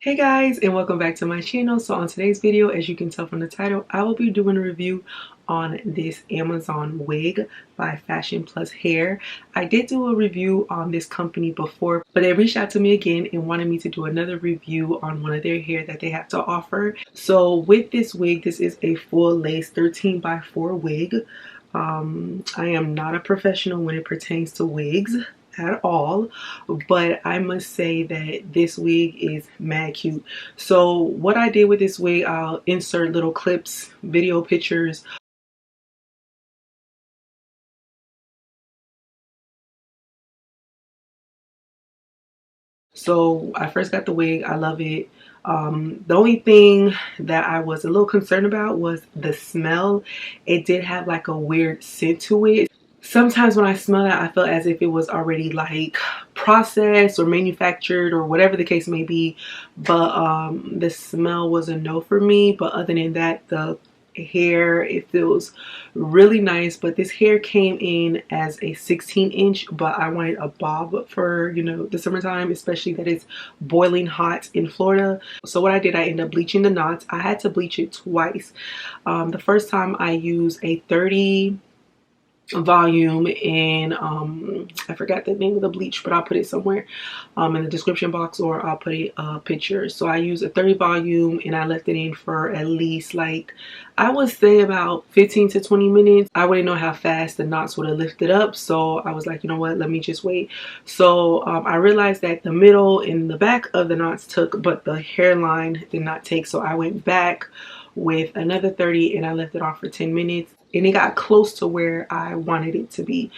Hey guys, and welcome back to my channel. So on today's video, as you can tell from the title, I will be doing a review on this Amazon wig by Fashion Plus Hair. I did do a review on this company before, but they reached out to me again and wanted me to do another review on one of their hair that they have to offer. So with this wig, this is a full lace 13x4 wig. I am not a professional when it pertains to wigs at all, but I must say that this wig is mad cute. So what I did with this wig, I'll insert little clips, video pictures. So I first got the wig, I love it. The only thing that I was a little concerned about was the smell. It did have like a weird scent to it. Sometimes when I smell that, I felt as if it was already like processed or manufactured or whatever the case may be. But the smell was a no for me. But other than that, the hair, it feels really nice. But this hair came in as a 16-inch, but I wanted a bob for, you know, the summertime, especially that it's boiling hot in Florida. So what I did, I ended up bleaching the knots. I had to bleach it twice. The first time I used a 30 volume and I forgot the name of the bleach, but I'll put it somewhere in the description box, or I'll put it picture. So I used a 30 volume and I left it in for at least, like, I would say about 15 to 20 minutes. I wouldn't know how fast the knots would have lifted up, so I was like, you know what, let me just wait. So I realized that the middle and the back of the knots took, but the hairline did not take. So I went back with another 30 and I left it off for 10 minutes, and it got close to where I wanted it to be.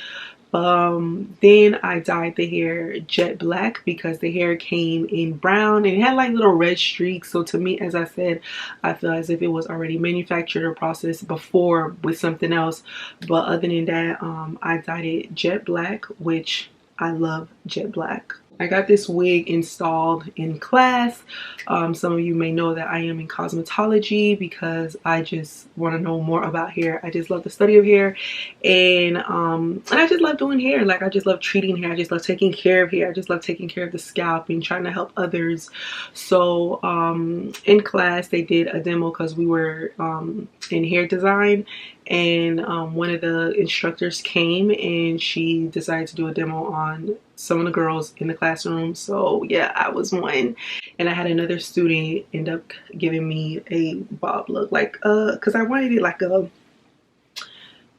Then I dyed the hair jet black because the hair came in brown and it had like little red streaks. So to me, as I said, I feel as if it was already manufactured or processed before with something else. But other than that, I dyed it jet black, which I love jet black. I got this wig installed in class. Some of you may know that I am in cosmetology because I just want to know more about hair. I just love the study of hair, and I just love doing hair. Like, I just love treating hair. I just love taking care of hair. I just love taking care of the scalp and trying to help others. So in class they did a demo because we were in hair design, and one of the instructors came and she decided to do a demo on some of the girls in the classroom. So yeah, I was one, and I had another student end up giving me a bob look, like because I wanted it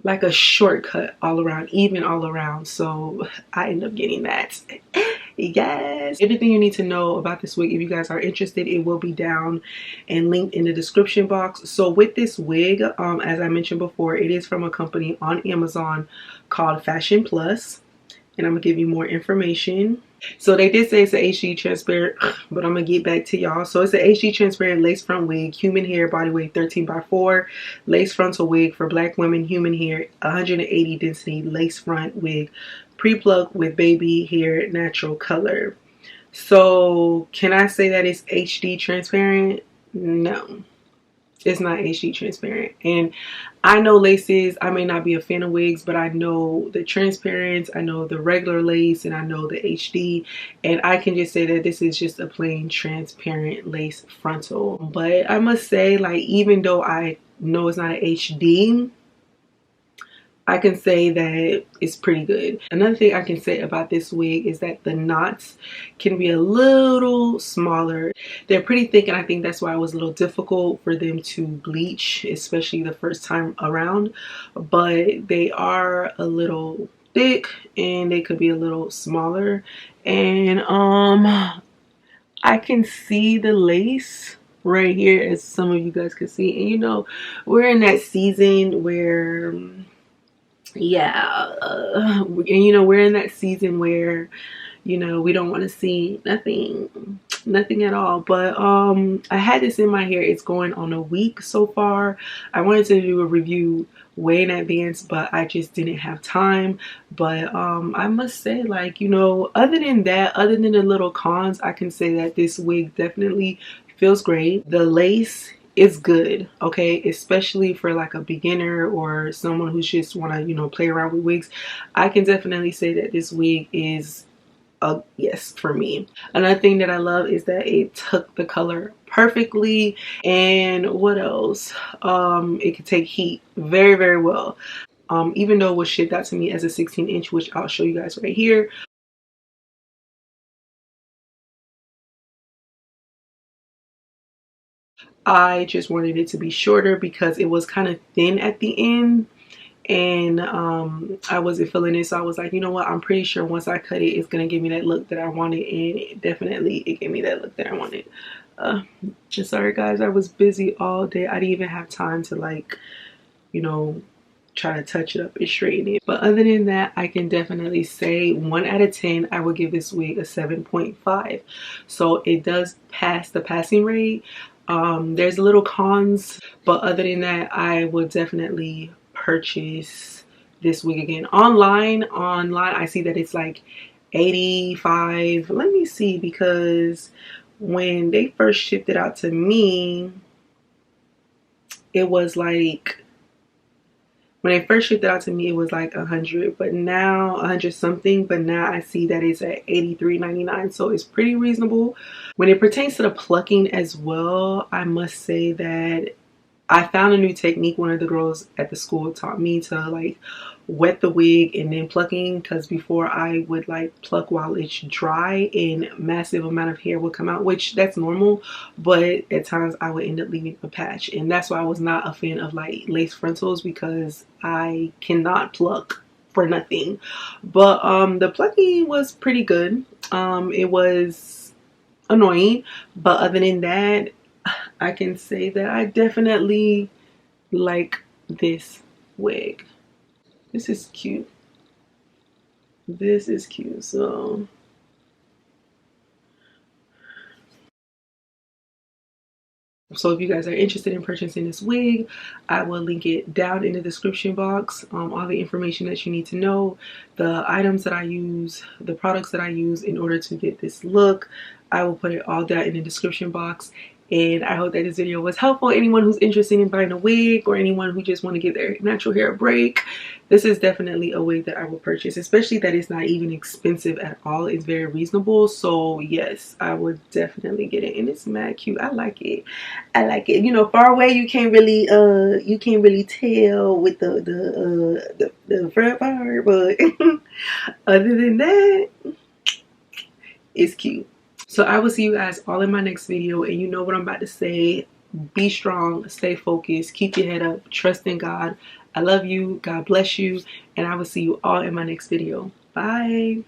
like a shortcut all around, even all around. So I ended up getting that. Yes, everything you need to know about this wig, if you guys are interested, it will be down and linked in the description box. So with this wig, as I mentioned before, it is from a company on Amazon called Fashion Plus, and I'm gonna give you more information. So they did say it's an HD transparent, but I'm gonna get back to y'all. So it's an HD transparent lace front wig, human hair, body weight 13x4, lace frontal wig for black women, human hair, 180 density lace front wig, pre-plucked with baby hair, natural color. So can I say that it's HD transparent? No, it's not HD transparent. And I know laces, I may not be a fan of wigs, but I know the transparent, I know the regular lace, and I know the HD, and I can just say that this is just a plain transparent lace frontal. But I must say, like, even though I know it's not an HD, I can say that it's pretty good. Another thing I can say about this wig is that the knots can be a little smaller. They're pretty thick, and I think that's why it was a little difficult for them to bleach, especially the first time around. But they are a little thick and they could be a little smaller. And I can see the lace right here, as some of you guys can see. And you know, we're in that season where yeah, and you know, we're in that season where, you know, we don't want to see nothing at all. But I had this in my hair. It's going on a week so far. I wanted to do a review way in advance, but I just didn't have time. But I must say, like, you know, other than that, other than the little cons, I can say that this wig definitely feels great. The lace is good, okay, especially for like a beginner or someone who's just want to, you know, play around with wigs. I can definitely say that this wig is a yes for me. Another thing that I love is that it took the color perfectly. And what else? It could take heat very, very well. Even though it was shipped out to me as a 16-inch, which I'll show you guys right here. I just wanted it to be shorter because it was kind of thin at the end, and I wasn't feeling it, so I was like, you know what, I'm pretty sure once I cut it, it's gonna give me that look that I wanted, and it gave me that look that I wanted. Sorry guys, I was busy all day. I didn't even have time to, like, you know, try to touch it up and straighten it. But other than that, I can definitely say 1 out of 10, I will give this wig a 7.5. So it does pass the passing rate. There's little cons, but other than that, I would definitely purchase this wig again. Online I see that it's like 85. Let me see, because when they first shipped it out to me, it was like, when they first shipped it out to me, it was like 100, but now 100 something, but now I see that it's at $83.99, so it's pretty reasonable. When it pertains to the plucking as well, I must say that I found a new technique. One of the girls at the school taught me to, like, wet the wig and then plucking, because before I would, like, pluck while it's dry and massive amount of hair would come out, which that's normal, but at times I would end up leaving a patch, and that's why I was not a fan of, like, lace frontals, because I cannot pluck for nothing. But the plucking was pretty good. It was annoying, but other than that, I can say that I definitely like this wig. This is cute. This is cute. So if you guys are interested in purchasing this wig, I will link it down in the description box. All the information that you need to know, the items that I use, the products that I use in order to get this look, I will put it all down in the description box. And I hope that this video was helpful. Anyone who's interested in buying a wig, or anyone who just want to give their natural hair a break, this is definitely a wig that I will purchase, especially that it's not even expensive at all. It's very reasonable. So yes, I would definitely get it, and it's mad cute. I like it. I like it. You know, far away you can't really tell with the front part, but other than that, it's cute. So I will see you guys all in my next video, and you know what I'm about to say. Be strong, stay focused, keep your head up, trust in God. I love you, God bless you, and I will see you all in my next video. Bye.